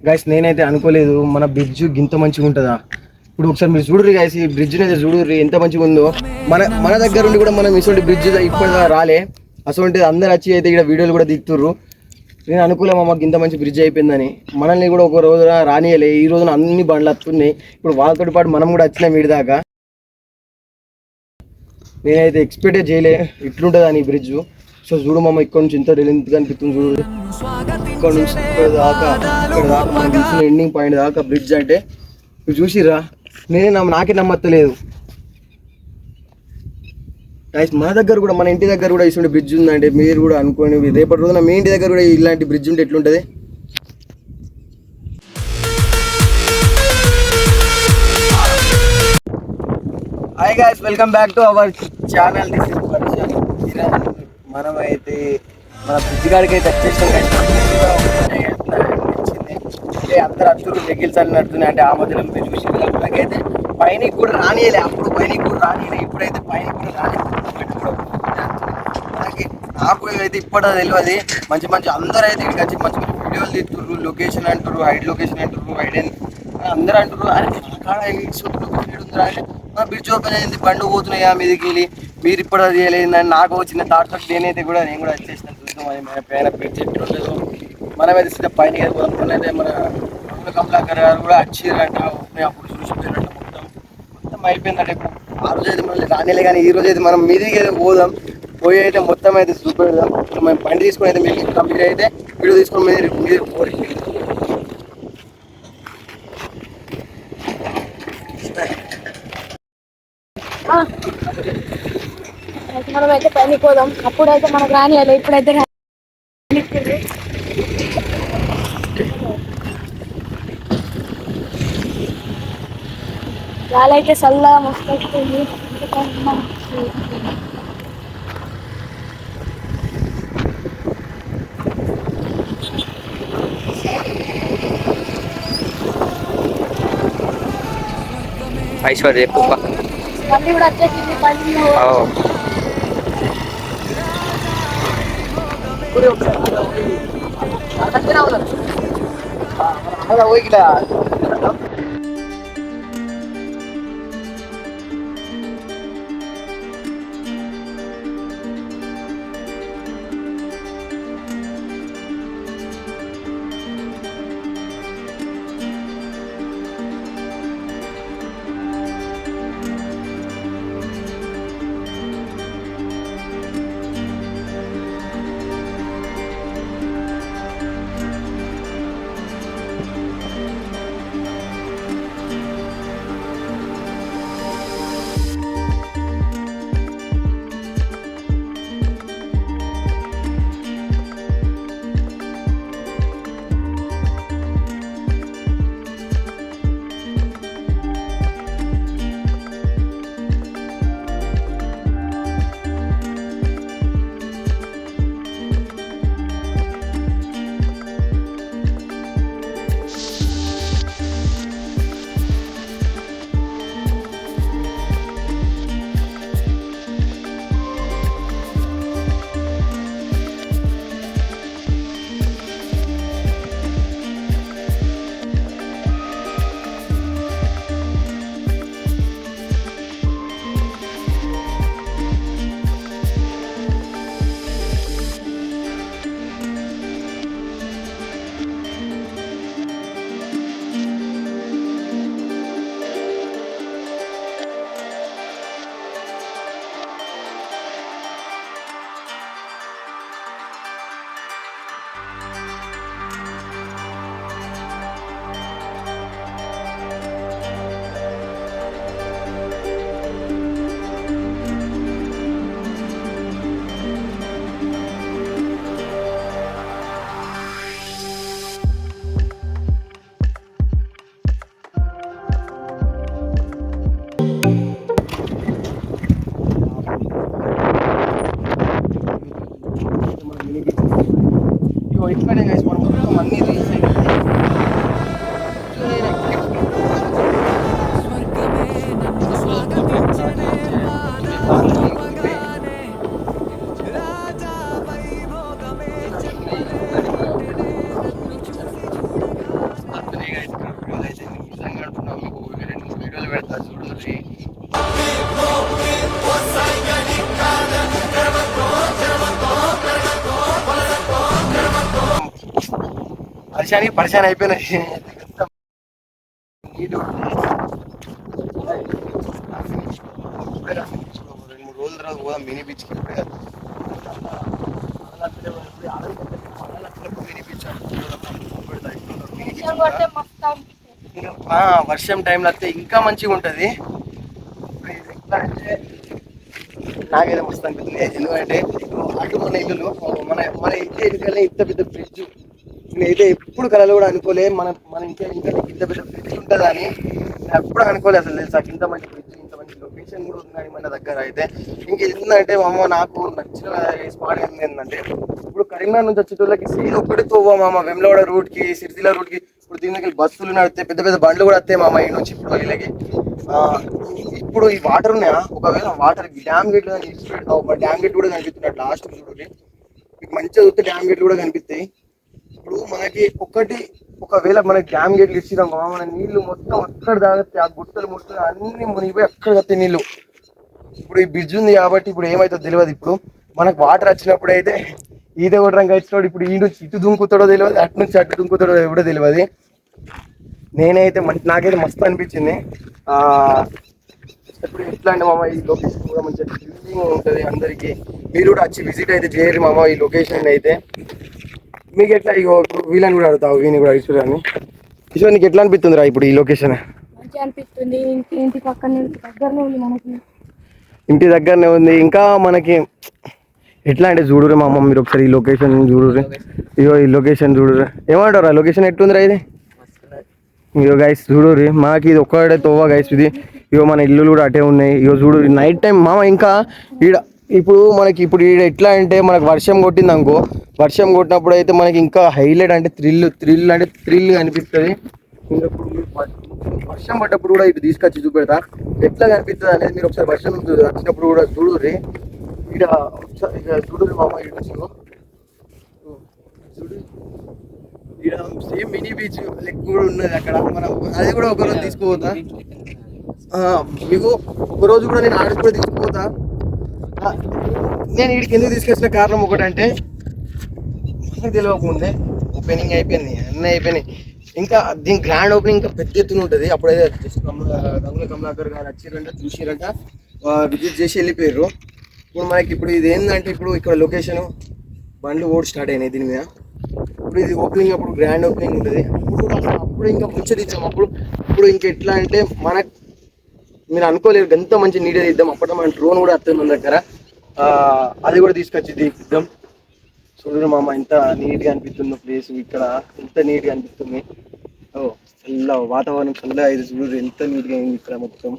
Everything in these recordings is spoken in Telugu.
గైస్ నేనైతే అనుకోలేదు మన బ్రిడ్జ్ గింత మంచిగా ఉంటుందా. ఇప్పుడు ఒకసారి మీరు చూడరు గైస్, ఈ బ్రిడ్జ్ అయితే చూడరు ఎంత మంచిగా ఉందో. మన మన దగ్గర ఉండి కూడా మనం ఇటువంటి బ్రిడ్జ్ ఇప్పటిదా రాలే. అసలు అందరు వచ్చి అయితే ఇక్కడ వీడియోలు కూడా దిగుతుర్రు. నేను అనుకోలేమా మాకు ఇంత మంచి బ్రిడ్జ్ అయిపోయిందని. మనల్ని కూడా ఒక రోజు రానియలే. ఈ రోజున అన్ని బండ్లు వస్తున్నాయి. ఇప్పుడు వాళ్ళతో పాటు మనం కూడా వచ్చినాం వీడి దాకా. నేనైతే ఎక్స్పెక్టే చేయలే ఇట్లుంటుంది అని ఈ బ్రిడ్జ్. సో చూడు మామ, ఇక్కడ నుంచి ఎంత లెంత్ కనిపిస్తుంది చూడు. ఇక్కడ నుంచి ఇక్కడ దాకా మనం చూసిన ఎండింగ్ పాయింట్ దాకా బ్రిడ్జ్ అంటే నువ్వు చూసిరా. నాకే నమ్మత్తలేదు గైస్. మన దగ్గర కూడా మన ఇంటి దగ్గర కూడా ఇటువంటి బ్రిడ్జ్ ఉందంటే మీరు కూడా అనుకోండి. రేపటి రోజున మీ ఇంటి దగ్గర కూడా ఇలాంటి బ్రిడ్జ్ ఉంటే ఎట్లుంటుంది. Hi guys, welcome back to our channel. This is పర్షన్. మనమైతే మన బ్రిడ్జ్ గాడికి అయితే వచ్చేసాం గైస్. అంటే అందరు అత్తురు వెహికల్స్ అన్ని నడుతున్నాయి. అంటే ఆ మధ్యలో మీరు చూసి నాకైతే పైనకి కూడా రానియలే. అప్పుడు పైనకి కూడా రానియలే. ఇప్పుడైతే పైనకి కూడా రానియలేదు. నాకు అయితే ఇప్పుడు తెలియదు. మంచి మంచి అందరూ అయితే ఇక్కడికి వచ్చి మంచి మంచి వీడియోలు తీస్తుర్రు. లొకేషన్ అంటారు, హైడ్ లొకేషన్ అంటారు, హైడ్ అందరూ అంటారు. అరే అక్కడ లొకేషన్ ఉందిరా అంటే బ్రిడ్జ్ ఓపెన్ అయింది, బండ్లు పోతున్నాయా మీదకి వెళ్ళి, మీరు ఇప్పుడు అది చేయలేదని నాకు చిన్న థాట్ తోటి నేను కూడా వచ్చేసిన. చూద్దాం అది మన పైన బ్రిడ్జ్ ఎట్లుండదు. మనమైతే సిద్ధ పైన అయితే మన కమలాకర్ గారు కూడా వచ్చిరంట. అప్పుడు చూసిపోయారంట. మొత్తం అయిపోయిందంటే ఆ రోజు అయితే మనల్ని రానిలే. కానీ ఈ రోజు అయితే మనం మీదికి అయితే పోదాం. పోయి అయితే మొత్తం అయితే చూపెడదాం. మేము బండి తీసుకుని అయితే మీరు అయితే వీడియో తీసుకొని మీరు పోయి మనం అయితే పైకి పోదాం. అప్పుడైతే మనకు రానియాలి, ఇప్పుడైతే గాలైతే చల్లగా మస్తు వస్తుంది. ఐశ్వర్య బండి కూడా వచ్చేసింది. బండి వర్షానికి పరిశాన్ అయిపోయినాయి. నీళ్ళు 2-3 రోజుల తర్వాత పోదాం మినీ బీచ్కి. వర్షం టైంలో వస్తే ఇంకా మంచిగా ఉంటుంది. నాకైతే మస్తు అనిపిస్తుంది. ఎందుకంటే అటు మన ఇల్లు మన ఇంటి ఎన్నికల్లో ఇంత పెద్ద ఫ్రిడ్జ్ నేనైతే ఎప్పుడు కళలో కూడా అనుకోలే. మన ఇంటి ఇంకా ఇంత పెద్ద ఫ్రిడ్జ్ ఉంటుందని నేను ఎప్పుడు అనుకోలేదు అసలు. తెలుసా ఇంత మంచి ఫ్రిడ్జ్, ఇంత మంచి లొకేషన్ కూడా ఉన్నాయి మన దగ్గర. అయితే ఇంకేంటంటే మామ నాకు నచ్చిన స్పాట్ ఏంటంటే ఇప్పుడు కరీంనగర్ నుంచి వచ్చేటోళ్ళకి సీన్ ఒక్కటి తోవా మామ. వెమ్లవాడ రూట్కి, సిరిసిల్ల రూట్కి ఇప్పుడు దీనికి బస్సులు నడితే పెద్ద పెద్ద బండ్లు కూడా వస్తాయి మామ ఈ నుంచి ఇప్పుడు వీళ్ళకి. ఇప్పుడు ఈ వాటర్ ఉన్నాయా, ఒకవేళ వాటర్ డ్యామ్ గేట్లు డ్యామ్ గేట్ కూడా కనిపిస్తున్నాడు లాస్ట్ చూడండి. మీకు మంచిగా చూస్తే డ్యామ్ గేట్లు కూడా కనిపిస్తాయి. ఇప్పుడు మనకి ఒకవేళ మనకి డ్యామ్ గేట్లు ఇచ్చినాం మన నీళ్లు మొత్తం అక్కడ తాగితే ఆ గుట్టలు ముట్టలు అన్ని మునిగిపోయి అక్కడ వస్తాయి నీళ్ళు. ఇప్పుడు ఈ బ్రిడ్జ్ ఉంది కాబట్టి ఇప్పుడు ఏమైతుందో తెలియదు. ఇప్పుడు మనకు వాటర్ వచ్చినప్పుడు అయితే ఈత కొట్టడానికి వచ్చినప్పుడు ఇప్పుడు ఈ నుంచి ఇటు దుంకుతాడో తెలియదు, అటు నుంచి అటు దుంకుతాడో కూడా తెలియదు. నేనైతే నాకైతే మస్తు అనిపించింది. ఇప్పుడు ఎట్లా అంటే మామ ఈ లొకేషన్ కూడా మంచిగా థ్రిల్లింగ్ ఉంటుంది అందరికీ. మీరు కూడా వచ్చి విజిట్ అయితే చేయరు మామ ఈ లొకేషన్ అయితే. మీకు ఎట్లా ఇగో వీళ్ళని కూడా అడుగుతావు, వీని కూడా ఈశ్వరాన్ని. ఈశ్వర్ నీకు ఎట్లా అనిపిస్తుందిరా ఇప్పుడు ఈ లొకేషన్? మంచిగా అనిపిస్తుంది. ఇంటి పక్కన దగ్గరనే ఉంది, మనకి ఇంటి దగ్గరనే ఉంది. ఇంకా మనకి ఎట్లా అంటే చూడురు మా అమ్మ, మీరు ఒకసారి ఈ లొకేషన్ చూడురు. ఇగో ఈ లొకేషన్ చూడురు. ఏమంటారు ఆ లొకేషన్ ఎట్టుందిరా ఇది? ఇగో గైస్ చూడుర్రి, మాకు ఇది ఒక్కడే తోవా గైస్ ఇది. ఇగో మన ఇల్లులు కూడా అటే ఉన్నాయి. ఇగో చూడు నైట్ టైం మామ. ఇంకా ఈడ ఇప్పుడు మనకి ఇప్పుడు ఈడ ఎట్లా అంటే మనకు వర్షం కొట్టింది అనుకో, వర్షం కొట్టినప్పుడు అయితే మనకి ఇంకా హైలైట్ అంటే థ్రిల్ అనిపిస్తుంది. ఇంకా వర్షం పడ్డప్పుడు కూడా ఇటు తీసుకొచ్చి చూపెడతా ఎట్లా కనిపిస్తుంది అనేది. మీరు ఒకసారి వర్షం వచ్చినప్పుడు కూడా చూడుర్రి. ఈడ చూడుర్రి మామ, ఈడ చూడు ఈడ సేమ్ మినీ బీచ్ లెక్క కూడా ఉన్నది అక్కడ. మనం అది కూడా ఒకరోజు తీసుకుపోతా మీకు. ఒకరోజు కూడా నేను ఆడికి కూడా తీసుకుపోతా. నేను వీడికి ఎందుకు తీసుకొచ్చిన కారణం ఒకటంటే మనకు తెలియకముందే ఓపెనింగ్ అయిపోయింది, అన్నీ అయిపోయినాయి. ఇంకా దీని గ్రాండ్ ఓపెనింగ్ ఇంకా పెద్ద ఎత్తున ఉంటుంది. అప్పుడైతే జస్ట్ గంగుల కమలాకర్ గారు వచ్చిరంట, చూసిరంట, విజిట్ చేసి వెళ్ళిపోయారు. ఇప్పుడు ఇది ఏంటంటే ఇప్పుడు ఇక్కడ లొకేషన్ బండ్లు ఓడి స్టార్ట్ అయినాయి దీని మీద. ఇప్పుడు ఇది ఓపెనింగ్, అప్పుడు గ్రాండ్ ఓపెనింగ్ ఉంటుంది. అప్పుడు ఇంకా ముచ్చటిచ్చాము. ఇప్పుడు ఇంకా ఎట్లా అంటే మీరు అనుకోలేరు ఎంత మంచి నీట్గా ఇద్దాం. అప్పట్లో మన డ్రోన్ కూడా వస్తుంది మన దగ్గర, అది కూడా తీసుకొచ్చి ఇద్దాం. చూడరు మామ ఎంత నీట్గా అనిపిస్తుంది ప్లేస్. ఇక్కడ ఎంత నీట్గా అనిపిస్తుంది. చల్ల వాతావరణం చల్లగా ఇది. చూడరు ఎంత నీట్గా అయింది ఇక్కడ మొత్తం.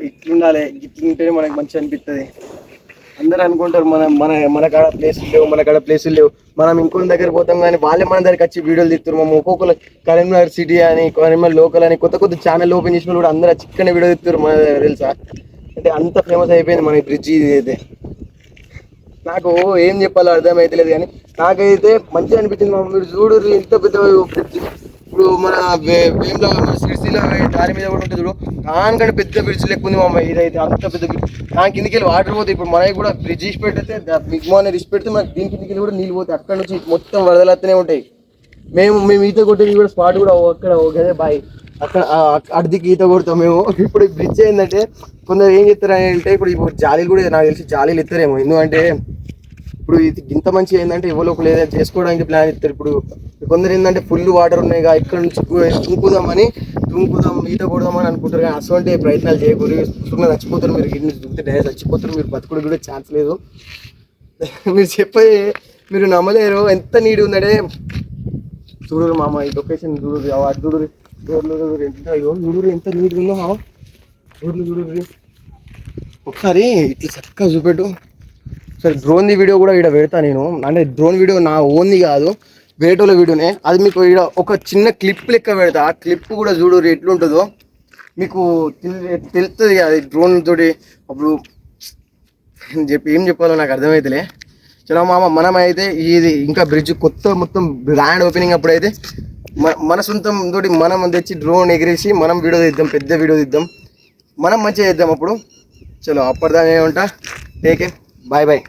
ఇట్లుండాలి, ఇట్లుంటేనే మనకు మంచిగా అనిపిస్తుంది. అందరూ అనుకుంటారు మన కాడ ప్లేసులు లేవు. మనం ఇంకొన్ని దగ్గర పోతాం కానీ వాళ్ళే మన దగ్గరికి వచ్చి వీడియోలు తీస్తున్నారు. ఒక్కొక్కరు కరీంనగర్ సిటీ అని, కరీంనగర్ లోకల్ అని కొత్త ఛానల్ ఓపెన్ చేసిన కూడా అందరూ చిక్కనే వీడియో తీస్తున్నారు మన దగ్గర, తెలుసా? అంటే అంత ఫేమస్ అయిపోయింది మన బ్రిడ్జ్ ఇది అయితే. నాకు ఏం చెప్పాలో అర్థమైతలేదు కానీ నాకైతే మంచిగా అనిపించింది. మీరు చూడు ఇంత పెద్ద బ్రిడ్జ్. ఇప్పుడు మన సిరిసిల్ల దారి మీద కూడా ఉంటుంది చూడు, దానికంటే పెద్ద బ్రిడ్జ్ లెక్క ఉంది మామ ఇదైతే. అంత పెద్ద బ్రిడ్జ్, దాని కిందికి వెళ్ళి వాటర్ పోతాయి. ఇప్పుడు మనకి కూడా బ్రిడ్జ్ తీసి పెడితే బిగ్మా అనేది తీసి పెడితే మనకి దీని కిందికి వెళ్ళి కూడా నీళ్ళు పోతాయి. అక్కడ నుంచి మొత్తం వరదలత్తనే ఉంటాయి. మేము ఈత కొట్టేది కూడా స్పాట్ కూడా అక్కడ ఓకే బాయ్, అక్కడ అడిదికి ఈత కొడతాం మేము. ఇప్పుడు బ్రిడ్జ్ ఏంటంటే కొందరు ఏం చెప్తారు అంటే ఇప్పుడు జాలీలు కూడా నాకు తెలిసి జాలీలు ఇస్తారేమో. ఎందుకంటే ఇప్పుడు ఇది ఇంత మంచిగా ఏంటంటే ఎవరో లేదా చేసుకోవడానికి ప్లాన్ ఇస్తారు. ఇప్పుడు కొందరు ఏంటంటే ఫుల్ వాటర్ ఉన్నాయి ఇక్కడ నుంచి దుంకుదాం ఈత కొడదామని అనుకుంటారు. కానీ అటువంటి ప్రయత్నాలు చేయకూడదు. సుఖంగా చచ్చిపోతారు మీరు. గిన్నె దుంకితే డైరెక్ట్ చచ్చిపోతారు మీరు. బతుకుడు కూడా ఛాన్స్ లేదు. మీరు నమ్మలేరు ఎంత నీట్ ఉందంటే. చూడరు మామ ఈ లొకేషన్, చూడరు వాటి చూడరు ఎంత నీట్ ఉందో మామ. చూడరు ఒకసారి ఇట్లా చక్కగా చూపెట్టు. సరే డ్రోన్ది వీడియో కూడా ఇక్కడ పెడతా నేను. అంటే డ్రోన్ వీడియో నా ఓన్ది కాదు, వేరేటోళ్ళ వీడియోనే. అది మీకు ఇక్కడ ఒక చిన్న క్లిప్ లెక్క పెడతా. ఆ క్లిప్ కూడా చూడు ఎట్లుంటుందో మీకు తెలుస్తుంది కదా డ్రోన్ తోటి. అప్పుడు ఏం చెప్పాలో నాకు అర్థమైతలే. చలో మామ, మనమైతే ఇది ఇంకా బ్రిడ్జ్ కొత్త మొత్తం గ్రాండ్ ఓపెనింగ్ అప్పుడైతే మన సొంతం తోటి మనం తెచ్చి డ్రోన్ ఎగిరేసి మనం వీడియో తీద్దాం, పెద్ద వీడియో తీద్దాం, మనం మంచిగా చేద్దాం అప్పుడు. చలో అప్పటిదాకా ఉంటా. Take care, bye bye.